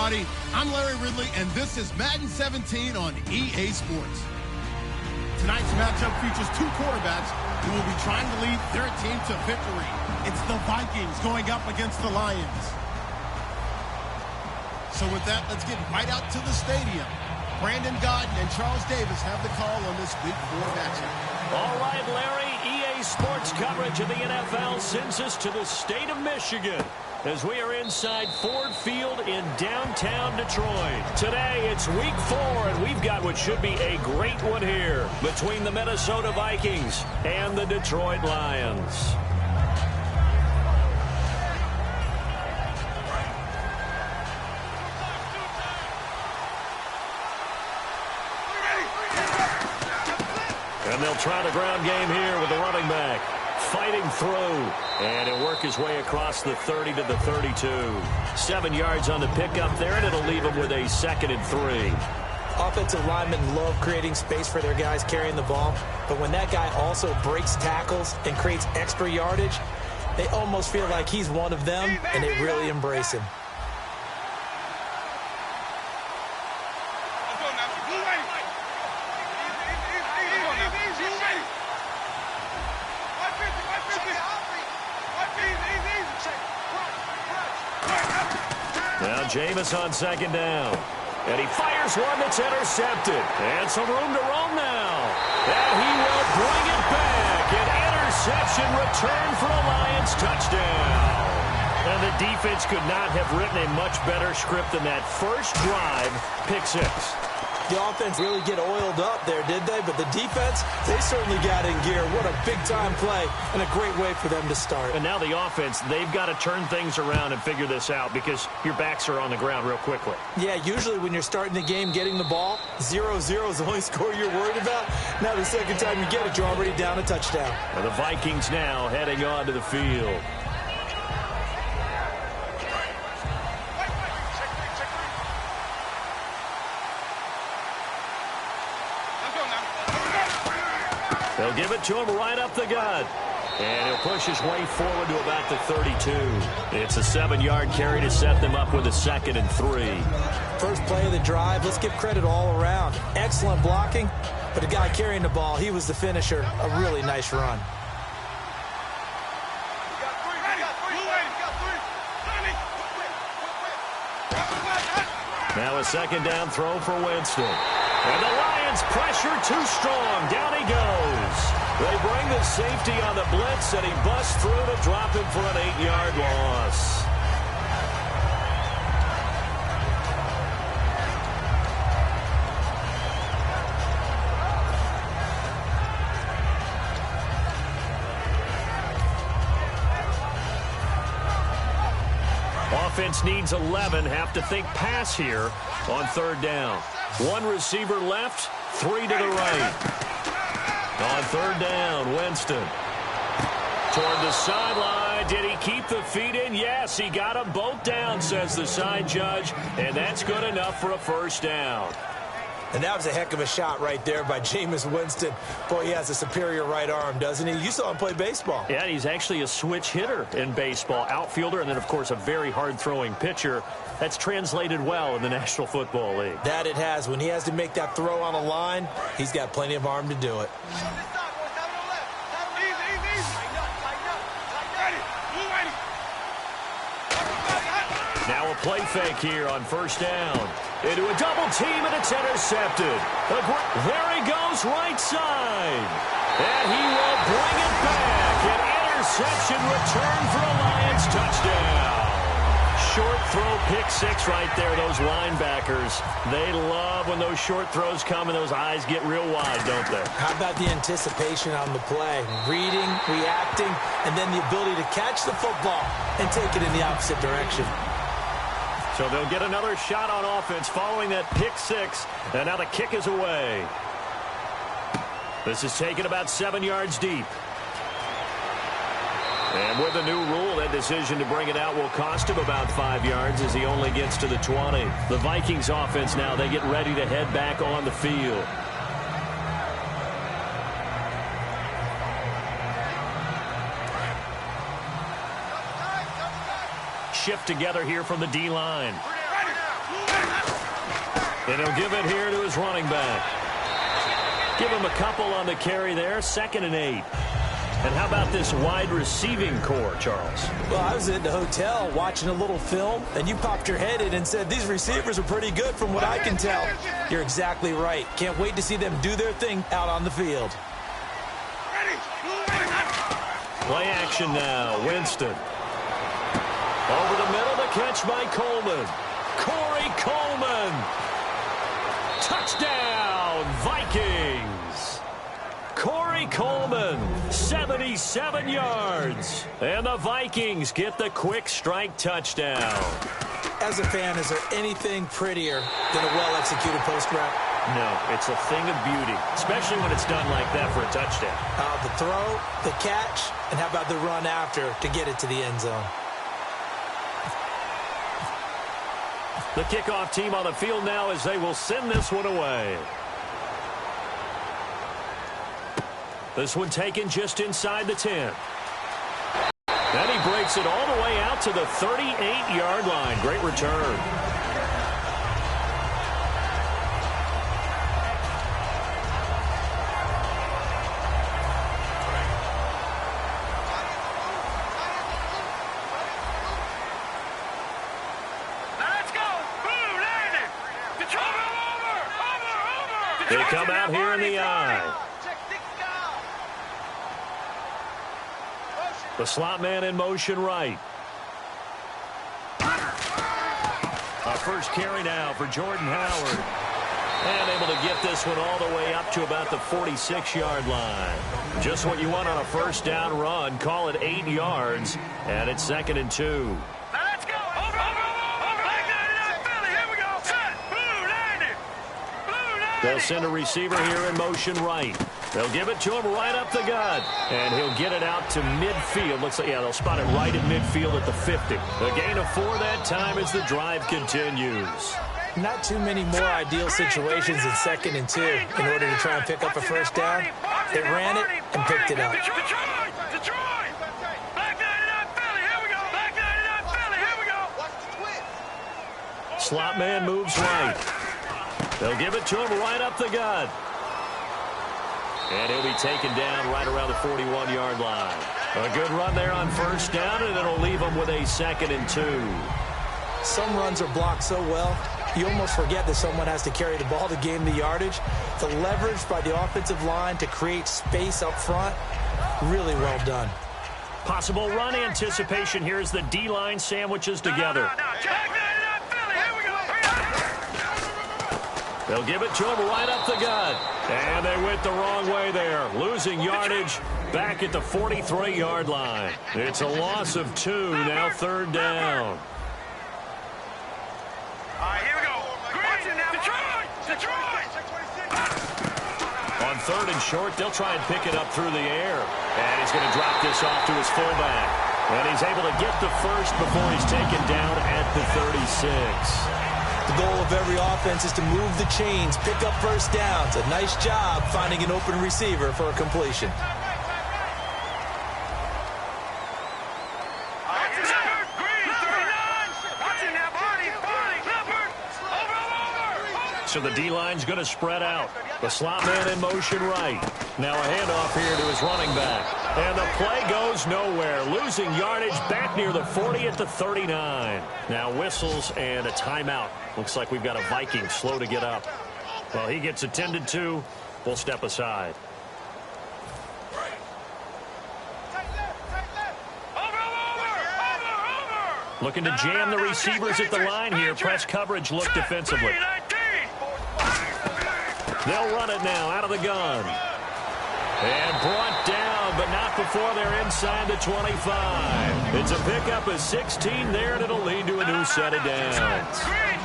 everybody. I'm Larry Ridley, and this is Madden 17 on EA Sports. Tonight's matchup features two quarterbacks who will be trying to lead their team to victory. It's the Vikings going up against the Lions. So with that, let's get right out to the stadium. Brandon Godden and Charles Davis have the call on this Week 4 matchup. All right, Larry, EA Sports coverage of the NFL sends us to the state of Michigan as we are inside Ford Field in downtown Detroit. Today, it's Week 4, and we've got what should be a great one here between the Minnesota Vikings and the Detroit Lions. And they'll try the ground game here with the running back. Fighting through. And he'll work his way across the 30 to the 32. 7 yards on the pickup there, and it'll leave him with a 2nd and 3. Offensive linemen love creating space for their guys carrying the ball. But when that guy also breaks tackles and creates extra yardage, they almost feel like he's one of them, and they really embrace him. Now Jameis on 2nd down. And he fires one that's intercepted. And some room to roam now. And he will bring it back. An interception return for a Lions touchdown. And the defense could not have written a much better script than that first drive, pick 6. The offense really get oiled up there, did they? But the defense, they certainly got in gear. What a big-time play and a great way for them to start. And now the offense, they've got to turn things around and figure this out because your backs are on the ground real quickly. Yeah, usually when you're starting the game getting the ball, 0-0 is the only score you're worried about. Now the second time you get it, you're already down a touchdown. And the Vikings now heading onto the field. They'll give it to him right up the gut. And he'll push his way forward to about the 32. It's a 7-yard carry to set them up with a 2nd and 3. First play of the drive, let's give credit all around. Excellent blocking, but the guy carrying the ball, he was the finisher. A really nice run. Now a 2nd down throw for Winston. And the Lions pressure too strong. Down he goes. They bring the safety on the blitz, and he busts through to drop him for an 8-yard loss. Offense needs 11. Have to think pass here on 3rd down. 1 receiver left, 3 to the right. On 3rd down, Winston. Toward the sideline. Did he keep the feet in? Yes, he got them both down, says the side judge. And that's good enough for a 1st down. And that was a heck of a shot right there by Jameis Winston. Boy, he has a superior right arm, doesn't he? You saw him play baseball. Yeah, he's actually a switch hitter in baseball. Outfielder, and then, of course, a very hard-throwing pitcher. That's translated well in the National Football League. That it has. When he has to make that throw on a line, he's got plenty of arm to do it. Now a play fake here on 1st down. Into a double team, and it's intercepted. There he goes, right side. And he will bring it back. An interception return for a Lions touchdown. Short throw, pick 6 right there. Those linebackers, they love when those short throws come and those eyes get real wide, don't they? How about the anticipation on the play? Reading, reacting, and then the ability to catch the football and take it in the opposite direction. So they'll get another shot on offense following that pick 6, and now the kick is away. This is taken about 7 yards deep. And with the new rule, that decision to bring it out will cost him about 5 yards as he only gets to the 20. The Vikings offense now, they get ready to head back on the field. Shift together here from the D-line. And he'll give it here to his running back. Give him a couple on the carry there, 2nd and 8. And how about this wide receiving core, Charles? Well, I was at the hotel watching a little film, and you popped your head in and said, these receivers are pretty good from what I can tell. You're exactly right. Can't wait to see them do their thing out on the field. Play action now. Winston. Over the middle, the catch by Coleman. Corey Coleman. Touchdown, Vikings. Corey Coleman, 77 yards. And the Vikings get the quick strike touchdown. As a fan, is there anything prettier than a well-executed post route? No, it's a thing of beauty, especially when it's done like that for a touchdown. The throw, the catch, and how about the run after to get it to the end zone? The kickoff team on the field now as they will send this one away. This one taken just inside the 10. Then he breaks it all the way out to the 38-yard line. Great return. They come out here in the eye. The slot man in motion right. A first carry now for Jordan Howard. And able to get this one all the way up to about the 46-yard line. Just what you want on a first down run. Call it 8 yards. And it's 2nd and 2. They'll send a receiver here in motion right. They'll give it to him right up the gut. And he'll get it out to midfield. Looks like, yeah, they'll spot it right at midfield at the 50. A gain of 4 that time as the drive continues. Not too many more ideal situations in 2nd and 2 in order to try and pick up a first down. They ran it and picked it up. Slot man moves right. They'll give it to him right up the gut. And he'll be taken down right around the 41-yard line. A good run there on first down, and it'll leave him with a 2nd and 2. Some runs are blocked so well, you almost forget that someone has to carry the ball to gain the yardage. The leverage by the offensive line to create space up front, really well done. Possible run anticipation here as the D-line sandwiches together. They'll give it to him right up the gut. And they went the wrong way there. Losing yardage back at the 43-yard line. It's a loss of 2, now 3rd down. All right, here we go. Detroit! On 3rd and short, they'll try and pick it up through the air. And he's going to drop this off to his fullback. And he's able to get the first before he's taken down at the 36. The goal of every offense is to move the chains, pick up first downs. A nice job finding an open receiver for a completion. So the D-line's going to spread out. The slot man in motion right. Now a handoff here to his running back. And the play goes nowhere. Losing yardage back near the 40 at the 39. Now whistles and a timeout. Looks like we've got a Viking slow to get up. Well, he gets attended to. We'll step aside. Looking to jam the receivers at the line here. Press coverage look defensively. They'll run it now out of the gun. And brought down, but not before they're inside the 25. It's a pickup of 16 there, and it'll lead to a new set of downs.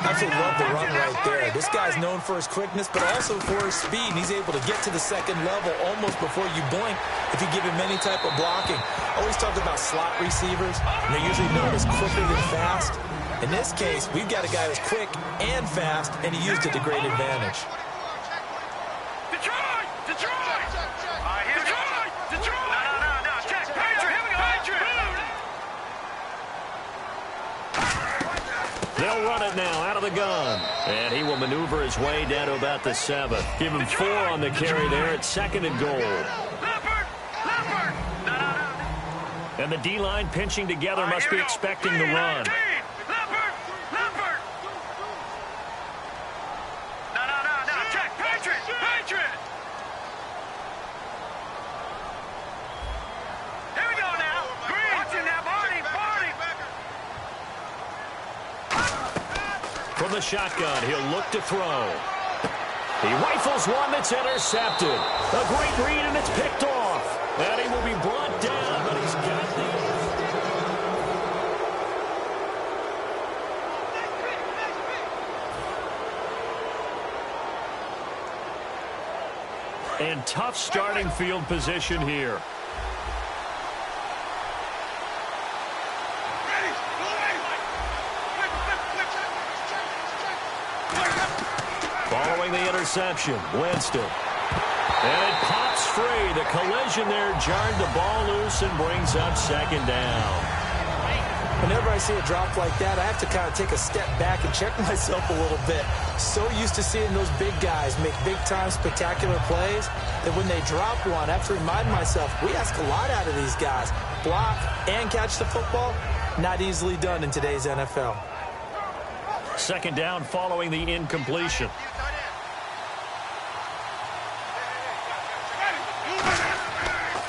Absolutely love the run right there. This guy's known for his quickness, but also for his speed. And he's able to get to the second level almost before you blink if you give him any type of blocking. I always talk about slot receivers, and they're usually known as quicker than fast. In this case, we've got a guy who's quick and fast, and he used it to great advantage. They'll run it now out of of the gun. And he will maneuver his way down to about the 7. Give him 4 on the carry there at 2nd and goal. And the D-line pinching together must be expecting the run. From the shotgun, he'll look to throw. He rifles one that's intercepted. A great read, and it's picked off. And he will be brought down, but he's got the... And tough starting field position here. Following the interception, Winston. And it pops free. The collision there jarred the ball loose and brings up 2nd down. Whenever I see a drop like that, I have to kind of take a step back and check myself a little bit. So used to seeing those big guys make big-time spectacular plays that when they drop one, I have to remind myself, we ask a lot out of these guys. Block and catch the football, not easily done in today's NFL. 2nd down following the incompletion.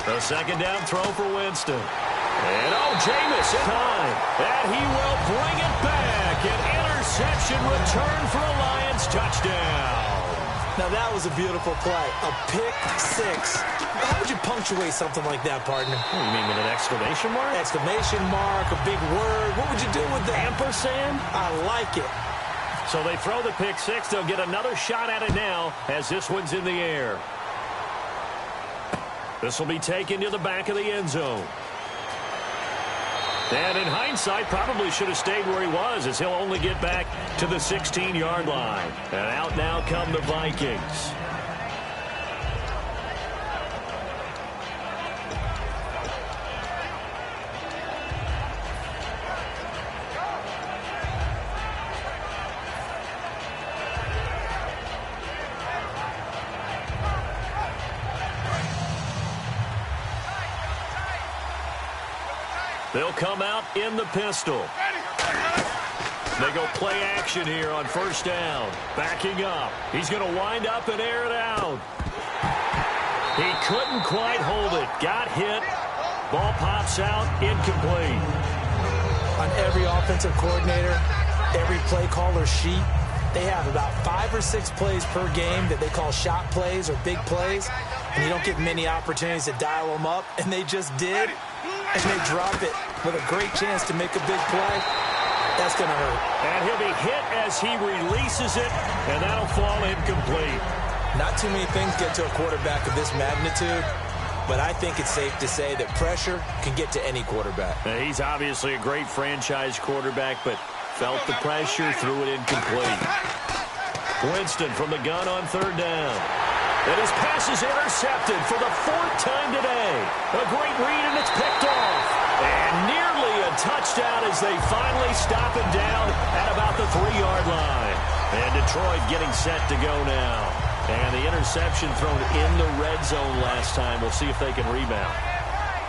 The 2nd down throw for Winston. And Jameis in time. And he will bring it back. An interception return for a Lions touchdown. Now that was a beautiful play. A pick 6. How would you punctuate something like that, partner? Oh, you mean with an exclamation mark? Exclamation mark, a big word. What would you do with that? Ampersand? I like it. So they throw the pick 6. They'll get another shot at it now as this one's in the air. This will be taken to the back of the end zone. And in hindsight, probably should have stayed where he was, as he'll only get back to the 16-yard line. And out now come the Vikings. They'll come out in the pistol. They go play action here on 1st down. Backing up. He's going to wind up and air it out. He couldn't quite hold it. Got hit. Ball pops out. Incomplete. On every offensive coordinator, every play caller sheet, they have about 5 or 6 plays per game that they call shot plays or big plays. And you don't get many opportunities to dial them up. And they just did. And they drop it with a great chance to make a big play. That's going to hurt. And he'll be hit as he releases it, and that'll fall incomplete. Not too many things get to a quarterback of this magnitude, but I think it's safe to say that pressure can get to any quarterback. Now, he's obviously a great franchise quarterback, but felt the pressure, threw it incomplete. Winston from the gun on 3rd down. And his pass is intercepted for the 4th time today. A great read, and it's picked off. And nearly a touchdown as they finally stop him down at about the 3-yard line. And Detroit getting set to go now. And the interception thrown in the red zone last time. We'll see if they can rebound.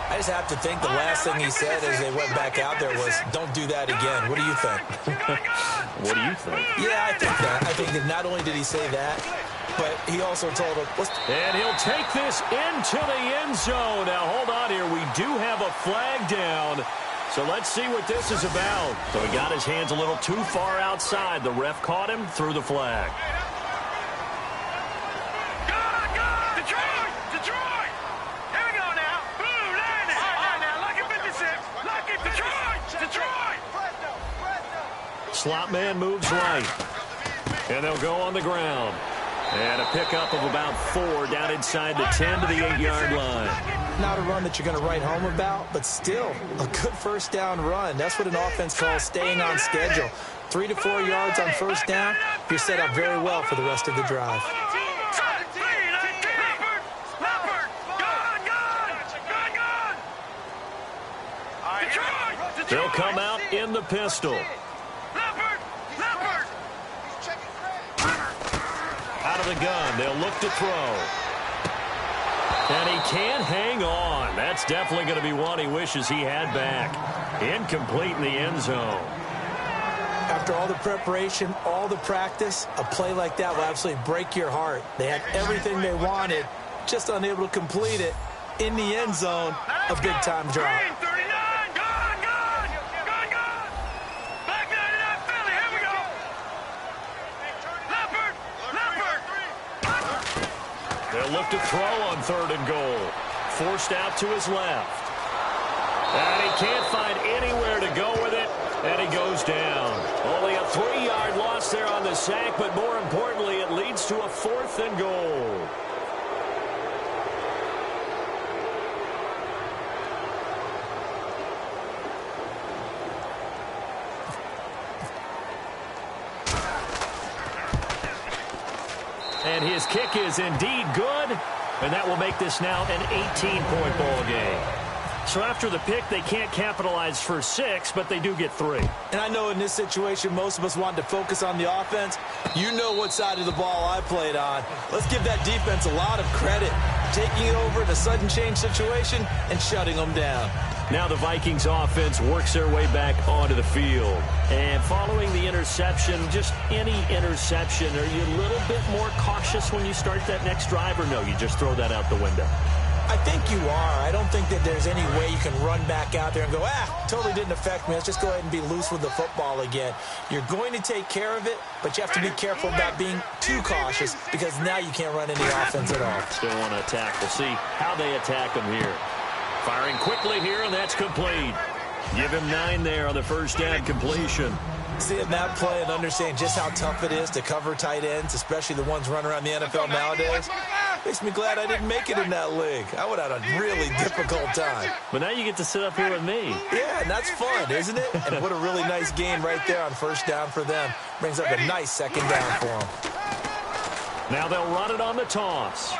I just have to think the last thing he said as they went back out there was, don't do that again. What do you think? What do you think? Yeah, I think that. I think that not only did he say that, but he also told him. And he'll take this into the end zone. Now, hold on here. We do have a flag down. So let's see what this is about. So he got his hands a little too far outside. The ref caught him, threw the flag. Detroit! Here we go now. Blue landing. All right, now, lucky 56. Lucky Detroit! Slot man moves right. And they'll go on the ground. And a pickup of about 4 down inside the 10 to the 8-yard line. Not a run that you're going to write home about, but still a good 1st down run. That's what an offense calls staying on schedule. 3 to 4 yards on 1st down, you're set up very well for the rest of the drive. They'll come out in the pistol. the gun. They'll look to throw. And he can't hang on. That's definitely going to be one he wishes he had back. Incomplete in the end zone. After all the preparation, all the practice, a play like that will absolutely break your heart. They had everything they wanted, just unable to complete it. In the end zone, a big-time drop. They'll look to throw on 3rd and goal. Forced out to his left. And he can't find anywhere to go with it, and he goes down. Only a 3-yard loss there on the sack, but more importantly, it leads to a 4th and goal. And his kick is indeed good, and that will make this now an 18-point ball game. So after the pick, they can't capitalize for 6, but they do get 3. And I know in this situation, most of us wanted to focus on the offense. You know what side of the ball I played on. Let's give that defense a lot of credit, taking it over in a sudden change situation and shutting them down. Now the Vikings offense works their way back onto the field. And following the interception, just any interception, are you a little bit more cautious when you start that next drive, or no, you just throw that out the window? I think you are. I don't think that there's any way you can run back out there and go, totally didn't affect me. Let's just go ahead and be loose with the football again. You're going to take care of it, but you have to be careful about being too cautious because now you can't run any offense at all. Still want to attack. We'll see how they attack them here. Firing quickly here, and that's complete. Give him 9 there on the first down completion. Seeing that play and understanding just how tough it is to cover tight ends, especially the ones running around the NFL nowadays, makes me glad I didn't make it in that league. I would have had a really difficult time. But now you get to sit up here with me. Yeah, and that's fun, isn't it? And what a really nice game right there on first down for them. Brings up a nice second down for them. Now they'll run it on the toss.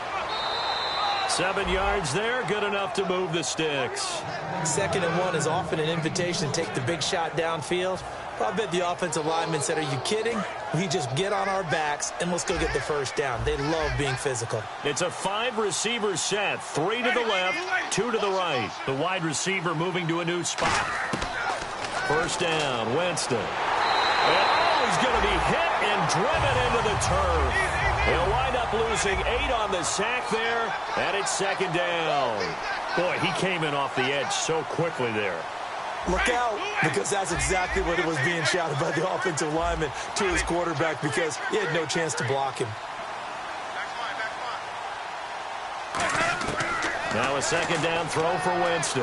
7 yards there, good enough to move the sticks. 2nd and 1 is often an invitation to take the big shot downfield. Well, I bet the offensive lineman said, are you kidding? We just get on our backs and let's go get the first down. They love being physical. It's a 5-receiver set. 3 to the left, 2 to the right. The wide receiver moving to a new spot. First down, Winston. And he's going to be hit and driven into the turf. He'll wind up losing 8 on the sack there, and it's 2nd down. Boy, he came in off the edge so quickly there. Look out, because that's exactly what it was being shouted by the offensive lineman to his quarterback because he had no chance to block him. Now a 2nd down throw for Winston.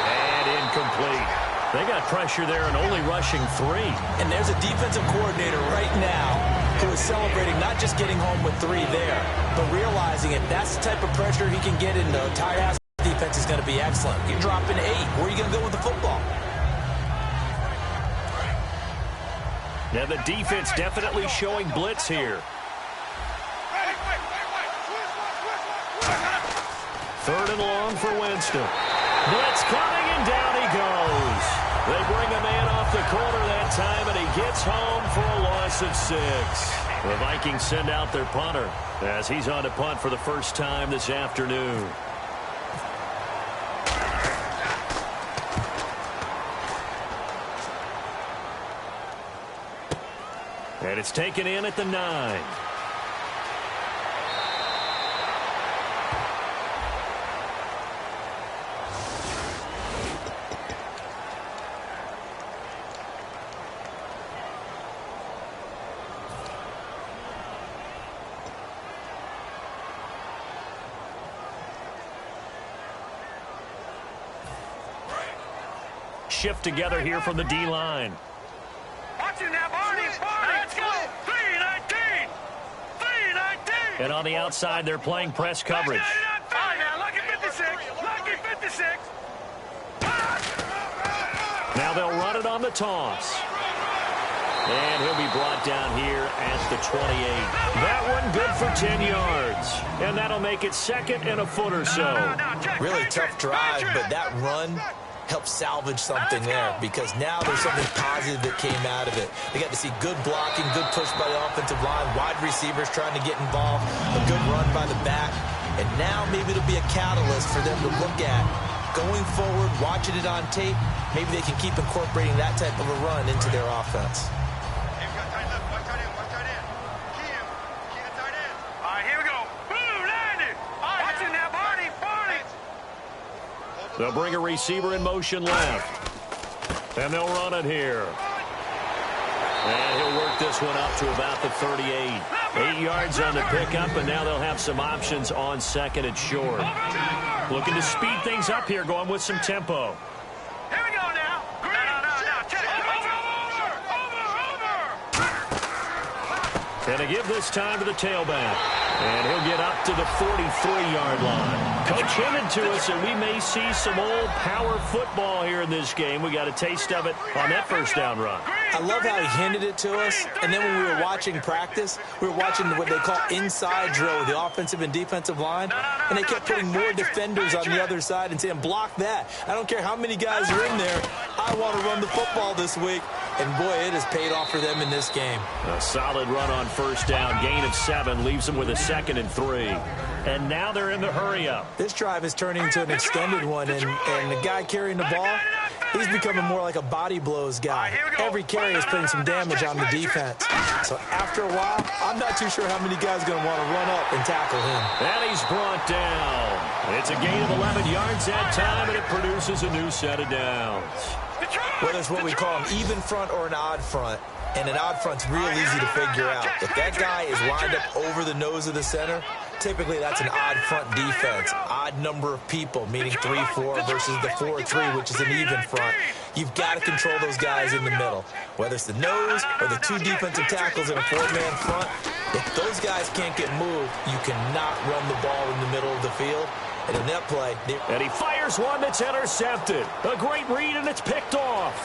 And incomplete. They got pressure there and only rushing 3. And there's a defensive coordinator right now who is celebrating not just getting home with 3 there, but realizing if that's the type of pressure he can get in the tight-ass defense is going to be excellent. You're dropping 8. Where are you going to go with the football? Now the defense definitely showing blitz here. 3rd and long for Winston. Blitz coming, and down he goes. They bring a man off the corner that time, and he gets home for a loss of 6. The Vikings send out their punter as he's on to punt for the first time this afternoon. And it's taken in at the 9. Shift together here from the D-line. Watch it now, Barney. Let's go. 3-19. 3-19. And on the outside, they're playing press coverage. Fine now. Lucky 56. Lucky 56. Now they'll run it on the toss. And he'll be brought down here at the 28. That one good for 10 yards. And that'll make it 2nd and a foot or so. Really tough drive, but that run helped salvage something there, because now there's something positive that came out of it. They got to see good blocking, good push by the offensive line, wide receivers trying to get involved, a good run by the back, and now maybe it'll be a catalyst for them to look at going forward, watching it on tape. Maybe they can keep incorporating that type of a run into their offense. They'll bring a receiver in motion left. And they'll run it here. And he'll work this one up to about the 38. 8 yards on the pickup, and now they'll have some options on second and short. Looking to speed things up here, going with some tempo. Here we go now. No. Check. Over. And to give this time to the tailback. And he'll get up to the 43-yard line. Coach hinted to us that we may see some old power football here in this game. We got a taste of it on that first down run. I love how he hinted it to us, and then when we were watching practice, we were watching what they call inside drill with the offensive and defensive line, and they kept putting more defenders on the other side and saying, block that. I don't care how many guys are in there. I want to run the football this week. And, boy, it has paid off for them in this game. A solid run on first down. Gain of 7 leaves them with a 2nd and 3. And now they're in the hurry-up. This drive is turning into an extended one, and the guy carrying the ball, he's becoming more like a body blows guy. Every carry is putting some damage on the defense. So after a while, I'm not too sure how many guys are going to want to run up and tackle him. And he's brought down. It's a gain of 11 yards that time, and it produces a new set of downs. Whether it's what we call an even front or an odd front, and an odd front's real easy to figure out. If that guy is lined up over the nose of the center, typically that's an odd front defense. Odd number of people, meaning 3-4 versus the 4-3, which is an even front. You've got to control those guys in the middle. Whether it's the nose or the 2 defensive tackles in a 4-man front, if those guys can't get moved, you cannot run the ball in the middle of the field. And in that play, and he fires one that's intercepted. A great read, and it's picked off.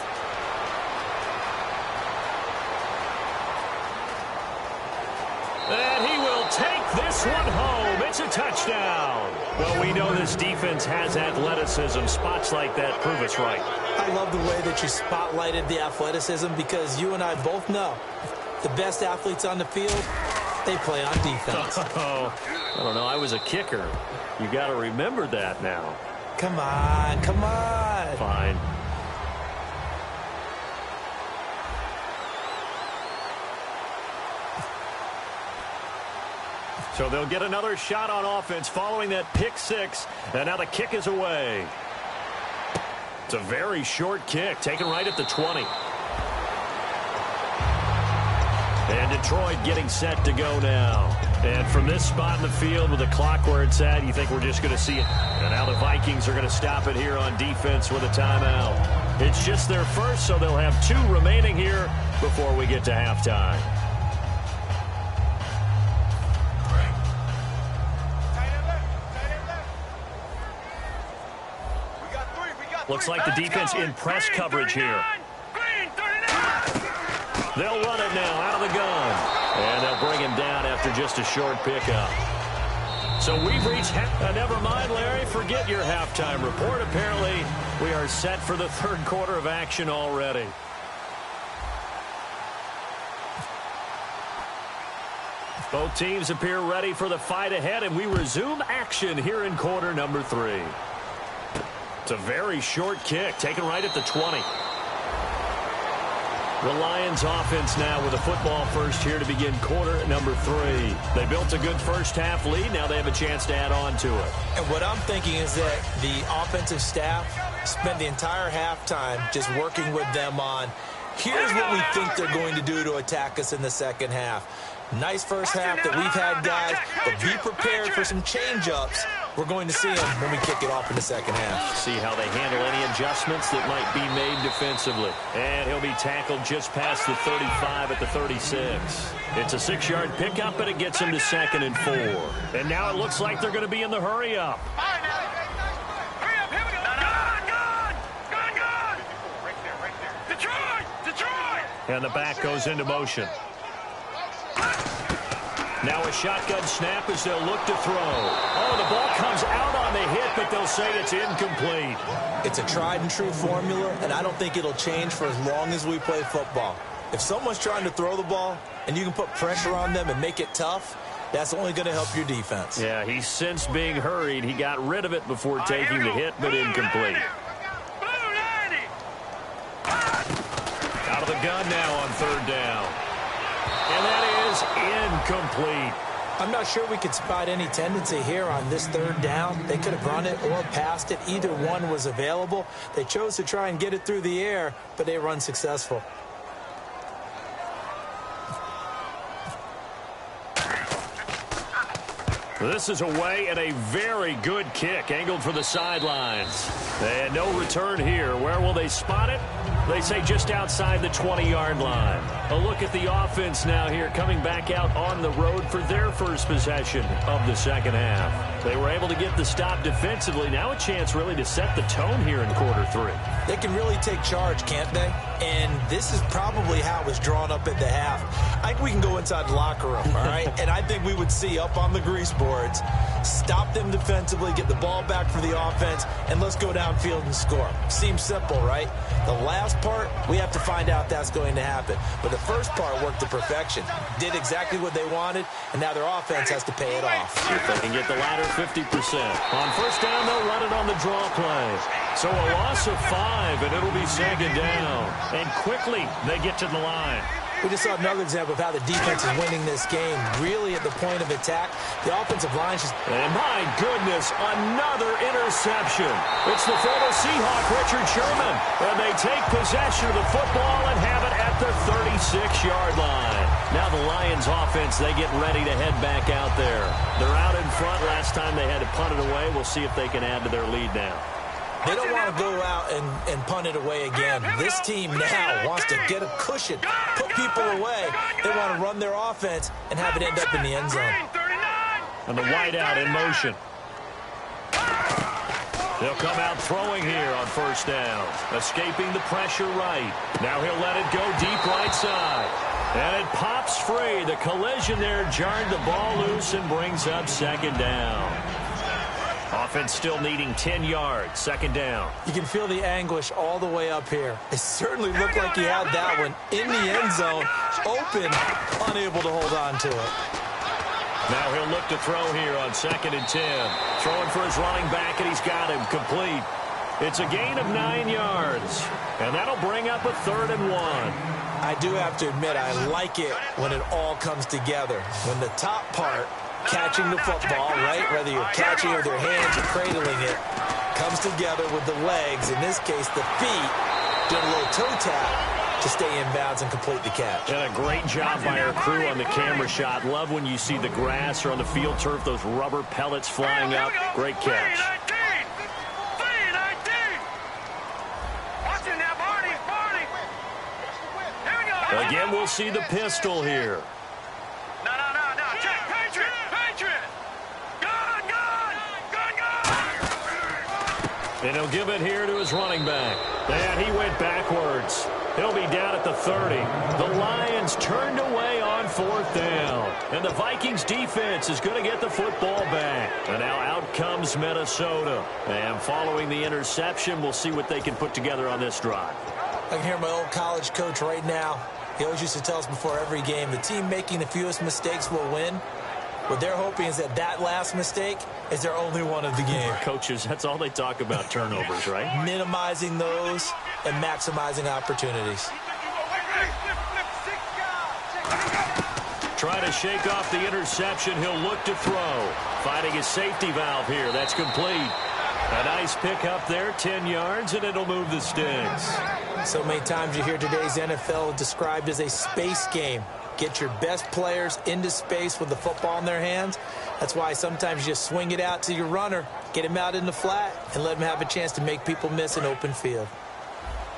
And he will take this one home. It's a touchdown. Well, we know this defense has athleticism. Spots like that prove us right. I love the way that you spotlighted the athleticism, because you and I both know the best athletes on the field, they play on defense. Oh, I don't know. I was a kicker. You got to remember that now. Come on. Fine. So they'll get another shot on offense following that pick 6. And now the kick is away. It's a very short kick, taken right at the 20. And Detroit getting set to go now. And from this spot in the field with the clock where it's at, you think we're just going to see it. And now the Vikings are going to stop it here on defense with a timeout. It's just their first, so they'll have 2 remaining here before we get to halftime. Looks like the defense in press coverage here. They'll run it now out of the gun. And they'll bring him down after just a short pickup. So we've reached never mind, Larry. Forget your halftime report. Apparently, we are set for the 3rd quarter of action already. Both teams appear ready for the fight ahead, and we resume action here in quarter number 3. It's a very short kick, taken right at the 20. The Lions offense now with a football first here to begin quarter number 3. They built a good first half lead. Now they have a chance to add on to it. And what I'm thinking is that the offensive staff spent the entire halftime just working with them on, here's what we think they're going to do to attack us in the second half. Nice first half that we've had, guys, but be prepared for some change-ups. We're going to see them when we kick it off in the second half. See how they handle any adjustments that might be made defensively. And he'll be tackled just past the 35 at the 36. It's a 6-yard pickup, and it gets him to 2nd and 4. And now it looks like they're going to be in the hurry-up. And the back goes into motion. Now a shotgun snap as they'll look to throw. Oh, the ball comes out on the hit, but they'll will say it's incomplete. It's a tried-and-true formula, and I don't think it'll change for as long as we play football. If someone's trying to throw the ball and you can put pressure on them and make it tough, that's only going to help your defense. Yeah, he's since being hurried. He got rid of it before taking the hit, but incomplete. Out of the gun now on third down. And that is incomplete. I'm not sure we could spot any tendency here on this third down. They could have run it or passed it. Either one was available. They chose to try and get it through the air, but they were unsuccessful. This is away and a very good kick angled for the sidelines. And no return here. Where will they spot it? They say just outside the 20-yard line. A look at the offense now here coming back out on the road for their first possession of the second half. They were able to get the stop defensively. Now a chance really to set the tone here in quarter three. They can really take charge, can't they? And this is probably how it was drawn up at the half. I think we can go inside the locker room, all right? And I think we would see up on the grease boards, stop them defensively, get the ball back for the offense, and let's go downfield and score. Seems simple, right? The last part, we have to find out that's going to happen. But the first part worked to perfection. Did exactly what they wanted, and now their offense has to pay it off. See if they can get the latter 50%. On first down, they'll run it on the draw play. So a loss of 5, and it'll be second down. And quickly, they get to the line. We just saw another example of how the defense is winning this game. Really at the point of attack, the offensive line just... And my goodness, another interception. It's the former Seahawk, Richard Sherman. And they take possession of the football and have it at the 36-yard line. Now the Lions offense, they get ready to head back out there. They're out in front. Last time they had to punt it away. We'll see if they can add to their lead now. They don't want to go out and punt it away again. This team now wants to get a cushion, put people away. They want to run their offense and have it end up in the end zone. And the wideout in motion. They'll come out throwing here on first down. Escaping the pressure right. Now he'll let it go deep right side. And it pops free. The collision there jarred the ball loose and brings up second down. Offense still needing 10 yards. Second down. You can feel the anguish all the way up here. It certainly looked like he had that one in the end zone, open, unable to hold on to it. Now he'll look to throw here on second and 10. Throwing for his running back, and he's got him complete. It's a gain of 9 yards, and that'll bring up a 3rd and 1. I do have to admit, I like it when it all comes together. When the top part, catching the football, right? Whether you're catching it with your hands or cradling it, comes together with the legs, in this case the feet, doing a little toe tap to stay in bounds and complete the catch. And a great job by our crew on the camera shot. Love when you see the grass or on the field turf, those rubber pellets flying up. Great catch. Again, we'll see the pistol here. And he'll give it here to his running back. And he went backwards. He'll be down at the 30. The Lions turned away on 4th down. And the Vikings defense is going to get the football back. And now out comes Minnesota. And following the interception, we'll see what they can put together on this drive. I can hear my old college coach right now. He always used to tell us before every game, the team making the fewest mistakes will win. What they're hoping is that that last mistake is their only one of the game. Coaches, that's all they talk about, turnovers, right? Minimizing those and maximizing opportunities. Try to shake off the interception. He'll look to throw. Finding his safety valve here. That's complete. A nice pick up there, 10 yards, and it'll move the sticks. So many times you hear today's NFL described as a space game. Get your best players into space with the football in their hands. That's why sometimes you just swing it out to your runner, get him out in the flat, and let him have a chance to make people miss an open field.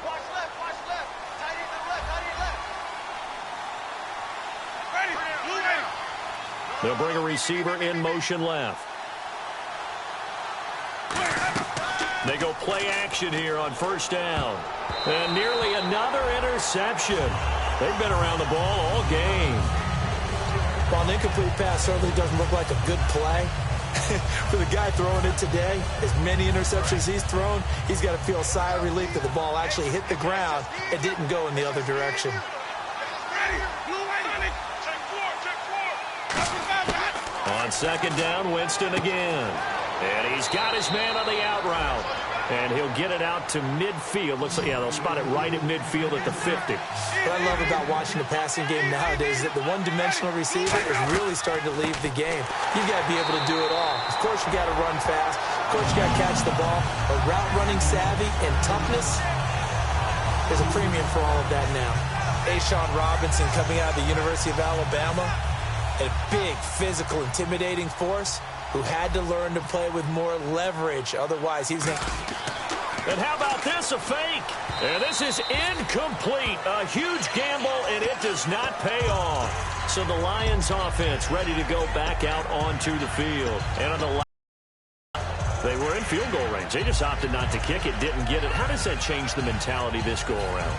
Watch left, tight end to left, Ready, They'll bring a receiver in motion left. They go play action here on first down. And nearly another interception. They've been around the ball all game. While an incomplete pass certainly doesn't look like a good play, For the guy throwing it today, as many interceptions he's thrown, he's got to feel a sigh of relief that the ball actually hit the ground and didn't go in the other direction. On second down, Winston again. And he's got his man on the out route. And he'll get it out to midfield. Looks like, yeah, they'll spot it right at midfield at the 50. What I love about watching the passing game nowadays is that the one-dimensional receiver is really starting to leave the game. You've got to be able to do it all. Of course, you got to run fast. Of course, you got to catch the ball. But route running savvy and toughness, there's a premium for all of that now. Ashawn Robinson coming out of the University of Alabama, a big, physical, intimidating force who had to learn to play with more leverage. Otherwise, he's going to... And how about this, a fake? And this is incomplete. A huge gamble, and it does not pay off. So the Lions offense ready to go back out onto the field. And on the they were in field goal range. They just opted not to kick it, didn't get it. How does that change the mentality this go around?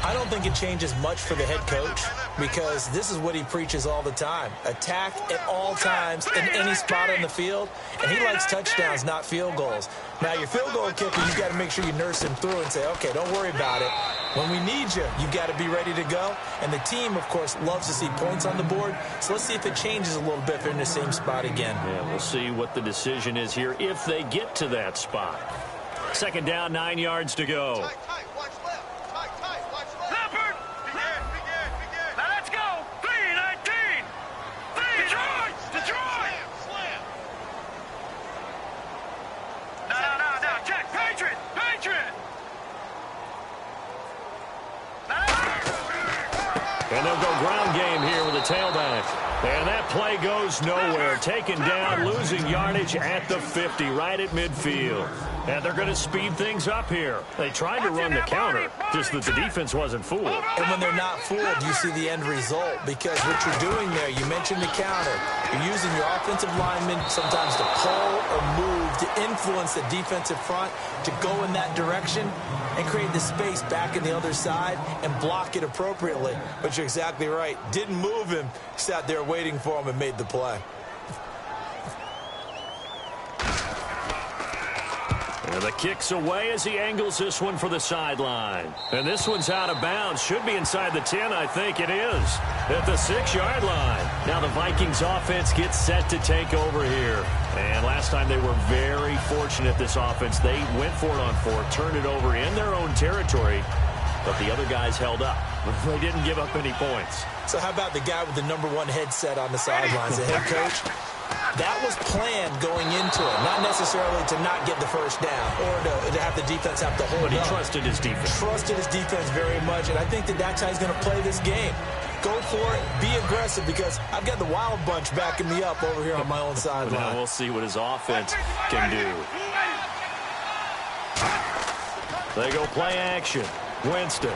I don't think it changes much for the head coach because this is what he preaches all the time. Attack at all times in any spot on the field, and he likes touchdowns, not field goals. Now, your field goal kicker, you've got to make sure you nurse him through and say, okay, don't worry about it. When we need you, you've got to be ready to go. And the team, of course, loves to see points on the board. So let's see if it changes a little bit if they're in the same spot again. Yeah, we'll see what the decision is here if they get to that spot. Second down, 9 yards to go. And they'll go ground game here with a tailback. And that play goes nowhere. Taken down, losing yardage at the 50, right at midfield. And they're going to speed things up here. They tried to run the counter, just that the defense wasn't fooled. And when they're not fooled, you see the end result. Because what you're doing there, you mentioned the counter. You're using your offensive linemen sometimes to pull or move, to influence the defensive front, to go in that direction and create the space back in the other side and block it appropriately. But you're exactly right. Didn't move him. Sat there waiting for him and made the play. And the kick's away as he angles this one for the sideline. And this one's out of bounds. Should be inside the 10, I think it is. At the 6-yard line. Now the Vikings offense gets set to take over here. And last time they were very fortunate, this offense. They went for it on 4, turned it over in their own territory. But the other guys held up. They didn't give up any points. So how about the guy with the #1 headset on the sidelines, the head coach? That was planned going into it, not necessarily to not get the first down or to have the defense have to hold up. But he trusted his defense. Trusted his defense very much, and I think that that's how he's going to play this game. Go for it, be aggressive, because I've got the wild bunch backing me up over here on my own sideline. Now we'll see what his offense can do. They go play action. Winston.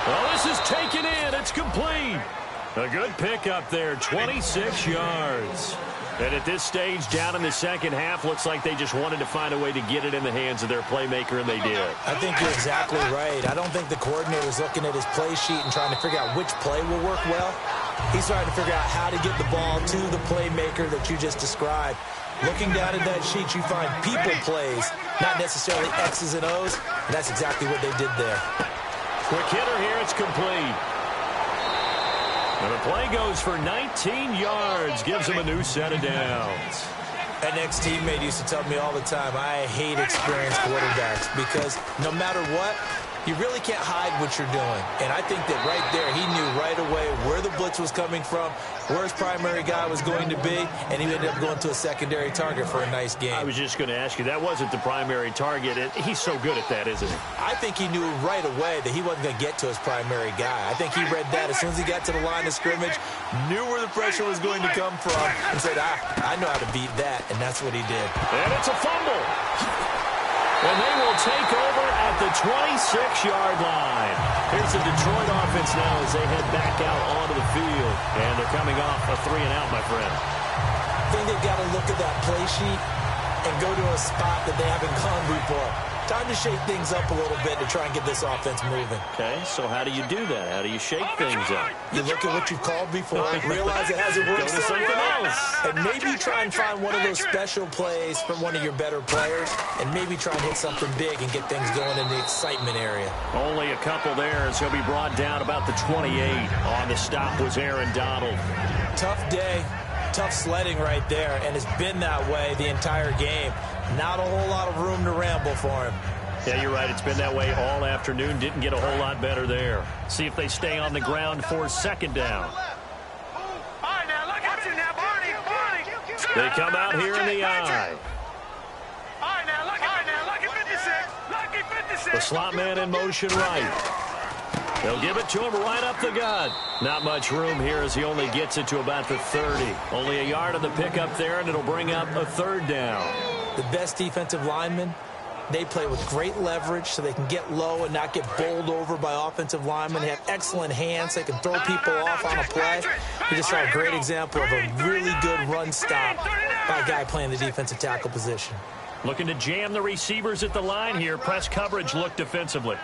Well, this is taken in. It's complete. A good pickup there, 26 yards. And at this stage, down in the second half, looks like they just wanted to find a way to get it in the hands of their playmaker, and they did. I think you're exactly right. I don't think the coordinator's looking at his play sheet and trying to figure out which play will work well. He's trying to figure out how to get the ball to the playmaker that you just described. Looking down at that sheet, you find people plays, not necessarily X's and O's, and that's exactly what they did there. Quick hitter here, it's complete. And the play goes for 19 yards, gives him a new set of downs. An ex-teammate used to tell me all the time, I hate experienced quarterbacks because no matter what, you really can't hide what you're doing. And I think that right there, he knew right away where the blitz was coming from, where his primary guy was going to be, and he ended up going to a secondary target for a nice game. I was just going to ask you, that wasn't the primary target. He's so good at that, isn't he? I think he knew right away that he wasn't going to get to his primary guy. I think he read that as soon as he got to the line of scrimmage, knew where the pressure was going to come from, and said, I know how to beat that, and that's what he did. And it's a fumble. And they will take over at the 26-yard line. Here's the Detroit offense now as they head back out onto the field. And they're coming off a 3-and-out, my friend. I think they've got to look at that play sheet and go to a spot that they haven't gone before. Time to shake things up a little bit to try and get this offense moving. Okay, so how do you do that? How do you shake things up? You look at what you've called before, realize it hasn't worked so well, and maybe try and find one of those special plays from one of your better players, and maybe try and hit something big and get things going in the excitement area. Only a couple there, as he'll be brought down about the 28. On the stop was Aaron Donald. Tough day, tough sledding right there, and it's been that way the entire game. Not a whole lot of room to ramble for him. Yeah, you're right. It's been that way all afternoon. Didn't get a whole lot better there. See if they stay on the ground for second down. They come out here in the eye. The slot man in motion right. They'll give it to him right up the gut. Not much room here as he only gets it to about the 30. Only a yard on the pickup there, and it'll bring up a third down. The best defensive linemen, they play with great leverage so they can get low and not get bowled over by offensive linemen. They have excellent hands. They can throw people off on a play. We just saw a great example of a really good run stop by a guy playing the defensive tackle position. Looking to jam the receivers at the line here. Press coverage look defensively.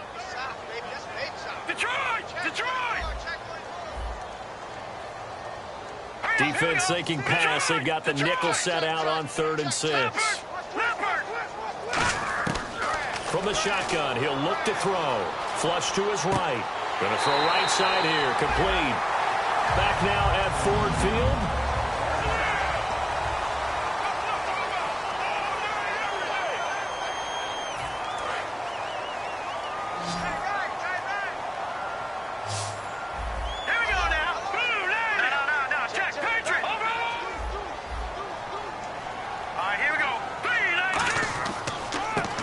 Defense thinking pass. They've got the nickel set out on 3rd and 6. From the shotgun, he'll look to throw. Flush to his right. Going to throw right side here. Complete. Back now at Ford Field.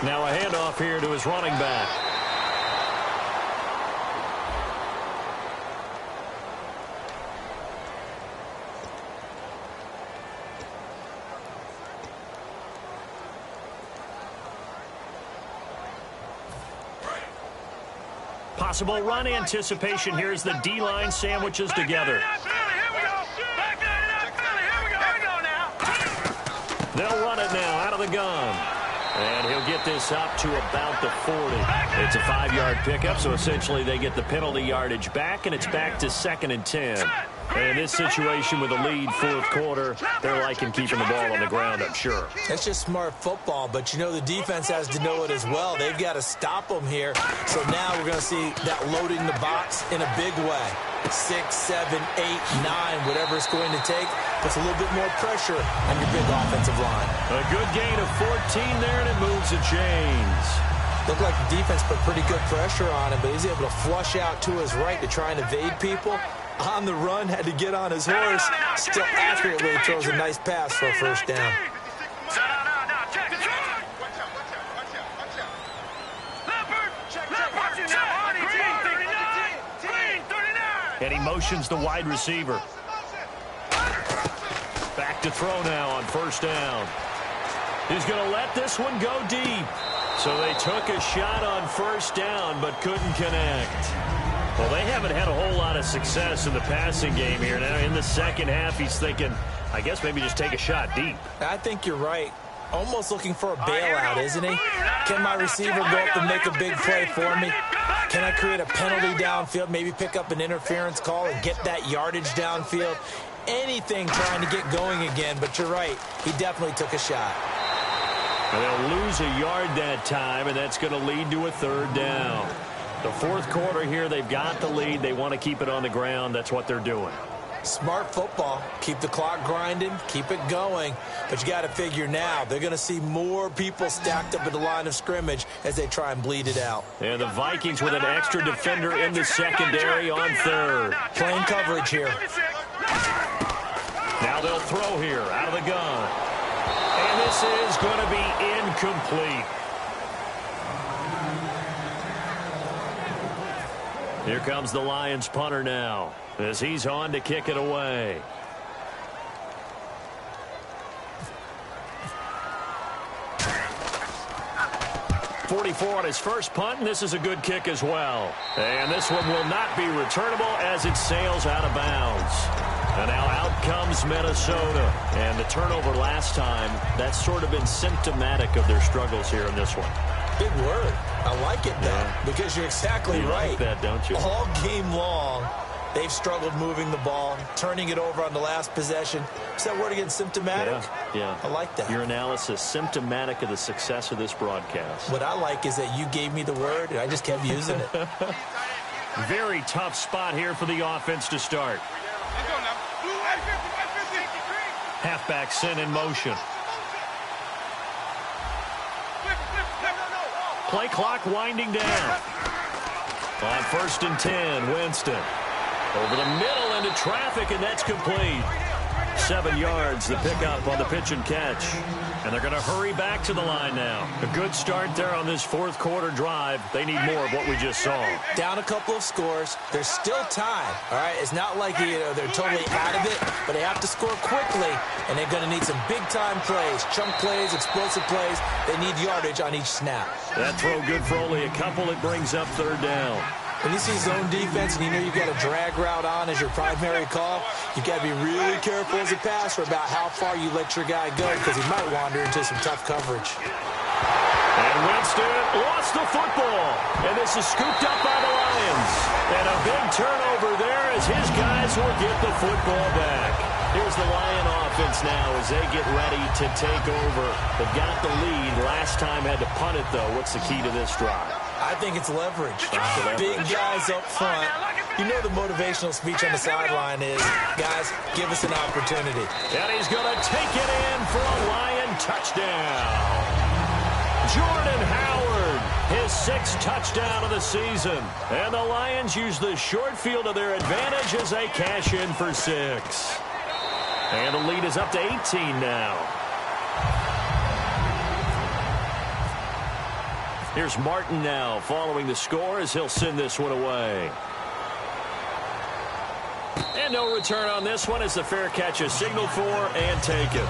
Now a handoff here to his running back. Possible run anticipation. Here's the D-line sandwiches together. They'll run it now out of the gun. And he'll get this up to about the 40. It's a 5-yard pickup, so essentially they get the penalty yardage back, and it's back to 2nd and 10. And in this situation with a lead 4th quarter, they're liking keeping the ball on the ground, I'm sure. It's just smart football, but you know the defense has to know it as well. They've got to stop them here. So now we're going to see that loading the box in a big way. 6, 7, 8, 9, whatever it's going to take, puts a little bit more pressure on your big offensive line. A good gain of 14 there, and it moves the chains. Looked like the defense put pretty good pressure on him, but he's able to flush out to his right to try and evade people. On the run, had to get on his horse. Still accurately throws a nice pass for a first down. And he motions the wide receiver. Back to throw now on 1st down. He's going to let this one go deep. So they took a shot on 1st down, but couldn't connect. Well, they haven't had a whole lot of success in the passing game here. Now in the second half, he's thinking, I guess maybe just take a shot deep. I think you're right. Almost looking for a bailout, isn't he? Can my receiver go up and make a big play for me? Can I create a penalty downfield, maybe pick up an interference call and get that yardage downfield? Anything trying to get going again, but you're right. He definitely took a shot. And they'll lose a yard that time, and that's going to lead to a 3rd down. The 4th quarter here, they've got the lead. They want to keep it on the ground. That's what they're doing. Smart football. Keep the clock grinding. Keep it going. But you got to figure now, they're going to see more people stacked up at the line of scrimmage as they try and bleed it out. And the Vikings with an extra defender in the secondary on 3rd. Playing coverage here. Now they'll throw here out of the gun. And this is going to be incomplete. Here comes the Lions punter now as he's on to kick it away. .44 on his first punt, and this is a good kick as well. And this one will not be returnable as it sails out of bounds. And now out comes Minnesota. And the turnover last time, that's sort of been symptomatic of their struggles here in this one. Big word. I like it, though, because you're exactly right. Like that, don't you? All game long, they've struggled moving the ball, turning it over on the last possession. Is that word again, symptomatic? Yeah. I like that. Your analysis, symptomatic of the success of this broadcast. What I like is that you gave me the word, and I just kept using it. Very tough spot here for the offense to start. Halfback sent in motion. Play clock winding down. On 1st and 10, Winston. Over the middle into traffic, and that's complete. 7 yards, the pickup on the pitch and catch. And they're going to hurry back to the line now. A good start there on this fourth quarter drive. They need more of what we just saw. Down a couple of scores. There's still time. All right, it's not like they're totally out of it, but they have to score quickly, and they're going to need some big-time plays, chunk plays, explosive plays. They need yardage on each snap. That throw good for only a couple. It brings up 3rd down. When you see zone defense and you know you've got a drag route on as your primary call, you've got to be really careful as a passer about how far you let your guy go because he might wander into some tough coverage. And Winston lost the football. And this is scooped up by the Lions. And a big turnover there as his guys will get the football back. Here's the Lion offense now as they get ready to take over. They got the lead. Last time had to punt it, though. What's the key to this drive? I think it's leverage. Big guys up front. You know the motivational speech on the sideline is, guys, give us an opportunity. And he's going to take it in for a Lion touchdown. Jordan Howard, his 6th touchdown of the season. And the Lions use the short field to their advantage as they cash in for 6. And the lead is up to 18 now. Here's Martin now following the score as he'll send this one away. And no return on this one as the fair catch is signaled for and taken.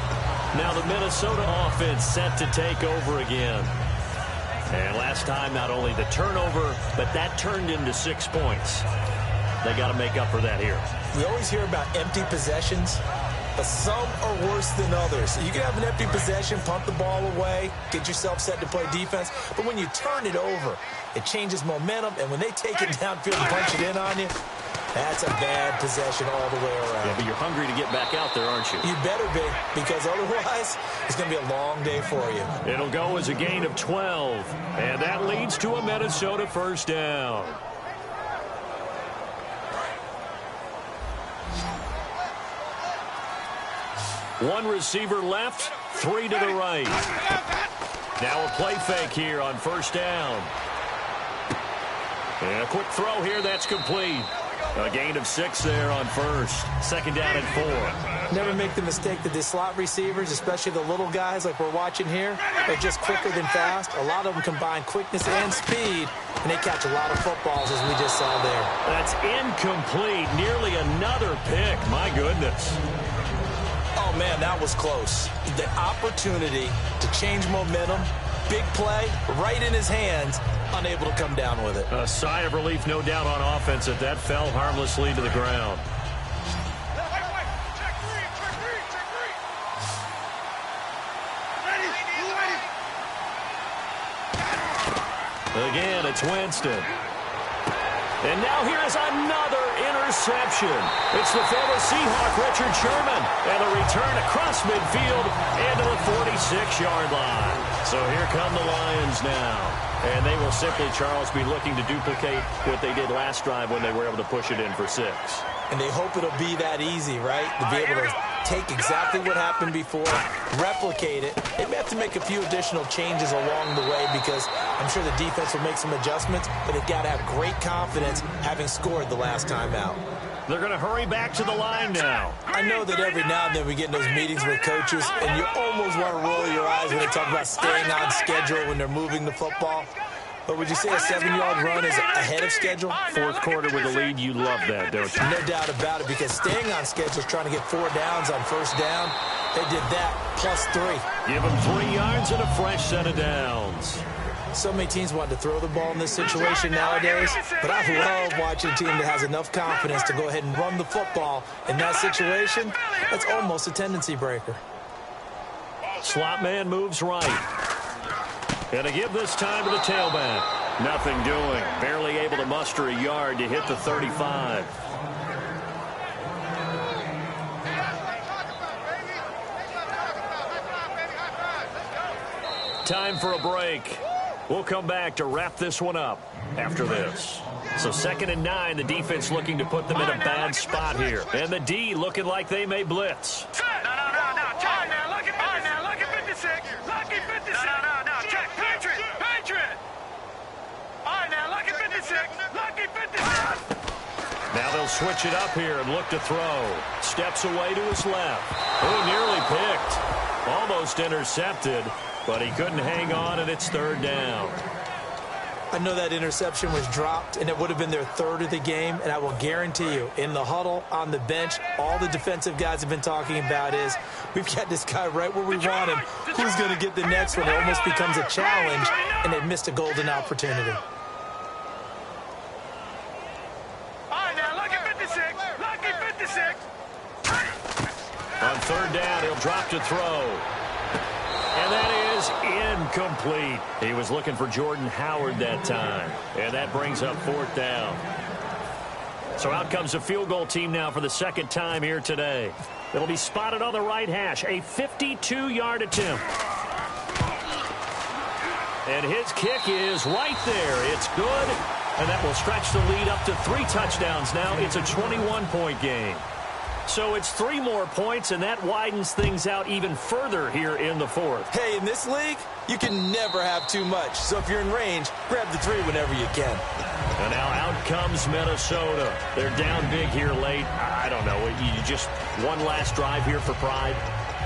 Now the Minnesota offense set to take over again. And last time, not only the turnover, but that turned into 6 points. They got to make up for that here. We always hear about empty possessions, but some are worse than others. You can have an empty possession, punt the ball away, get yourself set to play defense, but when you turn it over, it changes momentum, and when they take it downfield and punch it in on you, that's a bad possession all the way around. Yeah, but you're hungry to get back out there, aren't you? You better be, because otherwise, it's going to be a long day for you. It'll go as a gain of 12, and that leads to a Minnesota 1st down. One receiver left, 3 to the right. Now a play fake here on 1st down. And a quick throw here, that's complete. A gain of 6 there on 1st. 2nd down and 4. Never make the mistake that the slot receivers, especially the little guys like we're watching here, are just quicker than fast. A lot of them combine quickness and speed, and they catch a lot of footballs as we just saw there. That's incomplete. Nearly another pick. My goodness. Oh, man, that was close. The opportunity to change momentum, big play, right in his hands, unable to come down with it. A sigh of relief, no doubt, on offense that that fell harmlessly to the ground. Again, it's Winston. And now here is another interception. It's the former Seahawk, Richard Sherman. And a return across midfield and to the 46-yard line. So here come the Lions now. And they will simply, Charles, be looking to duplicate what they did last drive when they were able to push it in for 6. And they hope it'll be that easy, right? To be able to take exactly what happened before, replicate it. They may have to make a few additional changes along the way because I'm sure the defense will make some adjustments, but they've got to have great confidence having scored the last time out. They're going to hurry back to the line now. I know that every now and then we get in those meetings with coaches, and you almost want to roll your eyes when they talk about staying on schedule when they're moving the football. But would you say a 7-yard run is ahead of schedule? Fourth quarter with the lead, you love that, don't you? No doubt about it, because staying on schedule is trying to get 4 downs on 1st down. They did that plus 3. Give them 3 yards and a fresh set of downs. So many teams want to throw the ball in this situation nowadays, but I love watching a team that has enough confidence to go ahead and run the football in that situation. That's almost a tendency breaker. Slot man moves right. And to give this time to the tailback. Nothing doing. Barely able to muster a yard to hit the 35. Time for a break. We'll come back to wrap this one up after this. So 2nd and 9, the defense looking to put them in a bad spot here. And the D looking like they may blitz. No. Check. Now, look at 56. Lucky 56. No. Check. Patriot. All right, now, look at 56. Lucky 56. Now they'll switch it up here and look to throw. Steps away to his left. Oh, nearly picked. Almost intercepted, but he couldn't hang on, and it's 3rd down. I know that interception was dropped, and it would have been their 3rd of the game, and I will guarantee you, in the huddle, on the bench, all the defensive guys have been talking about is, we've got this guy right where we want him. Who's going to get the next one? It almost becomes a challenge, and they missed a golden opportunity. All right, now, look at 56. Lucky 56. On 3rd down, he'll drop to throw. And that is incomplete. He was looking for Jordan Howard that time. And that brings up 4th down. So out comes the field goal team now for the 2nd time here today. It'll be spotted on the right hash. A 52-yard attempt. And his kick is right there. It's good. And that will stretch the lead up to 3 touchdowns now. It's a 21-point game. So it's 3 more points, and that widens things out even further here in the 4th. Hey, in this league, you can never have too much. So if you're in range, grab the 3 whenever you can. And now out comes Minnesota. They're down big here late. I don't know. You just one last drive here for pride.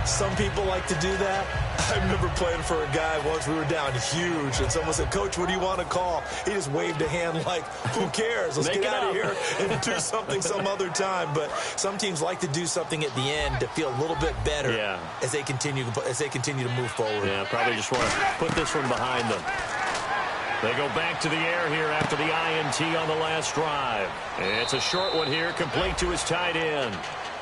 Some people like to do that. I remember playing for a guy once. We were down huge, and someone said, "Coach, what do you want to call?" He just waved a hand like, who cares? Let's get out of here and do something some other time. But some teams like to do something at the end to feel a little bit better as they continue to move forward. Yeah, probably just want to put this one behind them. They go back to the air here after the INT on the last drive. It's a short one here, complete to his tight end.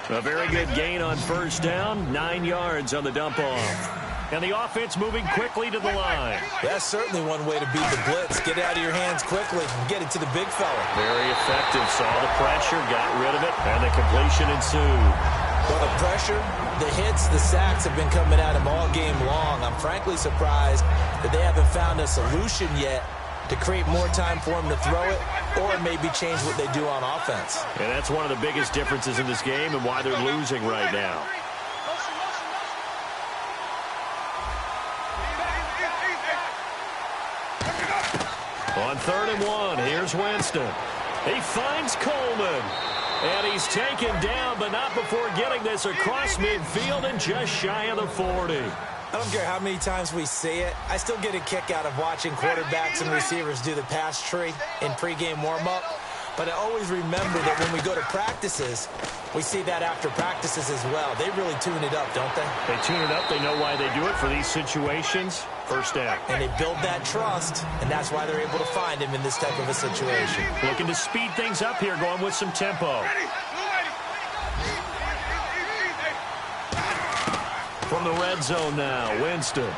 A very good gain on 1st down, 9 yards on the dump-off. And the offense moving quickly to the line. That's certainly one way to beat the blitz. Get it out of your hands quickly and get it to the big fella. Very effective. Saw the pressure, got rid of it, and the completion ensued. Well, the pressure, the hits, the sacks have been coming at him all game long. I'm frankly surprised that they haven't found a solution yet to create more time for him to throw it or maybe change what they do on offense. And that's one of the biggest differences in this game and why they're losing right now. On 3rd and 1, here's Winston. He finds Coleman. And he's taken down, but not before getting this across midfield and just shy of the 40. I don't care how many times we see it. I still get a kick out of watching quarterbacks and receivers do the pass tree in pregame warm-up. But I always remember that when we go to practices, we see that after practices as well. They really tune it up, don't they? They tune it up. They know why they do it for these situations. 1st down. And they build that trust, and that's why they're able to find him in this type of a situation. Looking to speed things up here, going with some tempo. From the red zone now, Winston.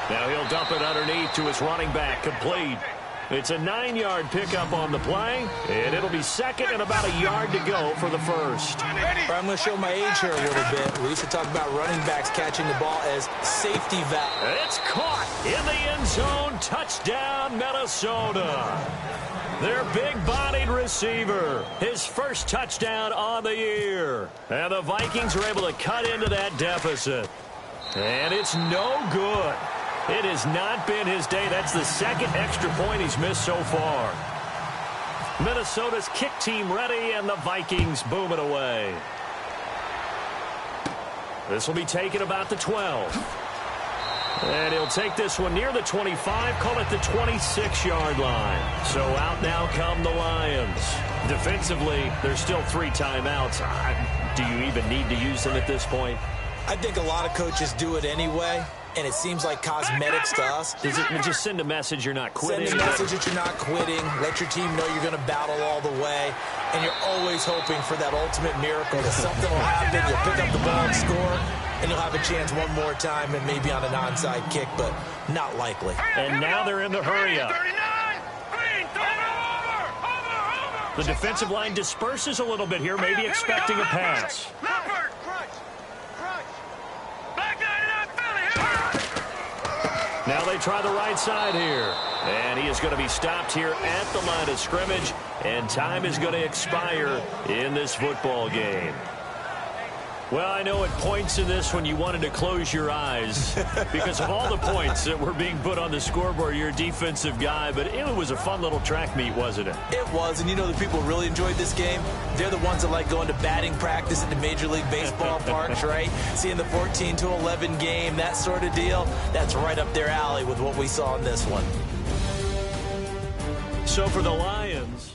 Now he'll dump it underneath to his running back, complete. It's a 9-yard pickup on the play, and it'll be 2nd and about a yard to go for the 1st. I'm going to show my age here a little bit. We used to talk about running backs catching the ball as safety valve. It's caught in the end zone. Touchdown, Minnesota. Their big-bodied receiver, his 1st touchdown on the year. And the Vikings are able to cut into that deficit. And it's no good. It has not been his day. That's the 2nd extra point he's missed so far. Minnesota's kick team ready, and the Vikings boom it away. This will be taken about the 12. And he'll take this one near the 25, call it the 26-yard line. So out now come the Lions. Defensively, there's still 3 timeouts. Do you even need to use them at this point? I think a lot of coaches do it anyway. And it seems like cosmetics to us. Does it just send a message you're not quitting? Send a message that you're not quitting. Let your team know you're going to battle all the way. And you're always hoping for that ultimate miracle that something will happen. You'll pick up the ball and score. and he'll have a chance one more time and maybe on an onside kick, but not likely. And now they're in the hurry-up. The defensive line disperses a little bit here, maybe expecting a pass. Now they try the right side here. And he is going to be stopped here at the line of scrimmage. And time is going to expire in this football game. Well, I know at points in this when you wanted to close your eyes because of all the points that were being put on the scoreboard. You're a defensive guy, but it was a fun little track meet, wasn't it? It was, and you know the people who really enjoyed this game? They're the ones that like going to batting practice at the Major League Baseball parks, right? Seeing the 14-11 game, that sort of deal, that's right up their alley with what we saw in this one. So for the Lions...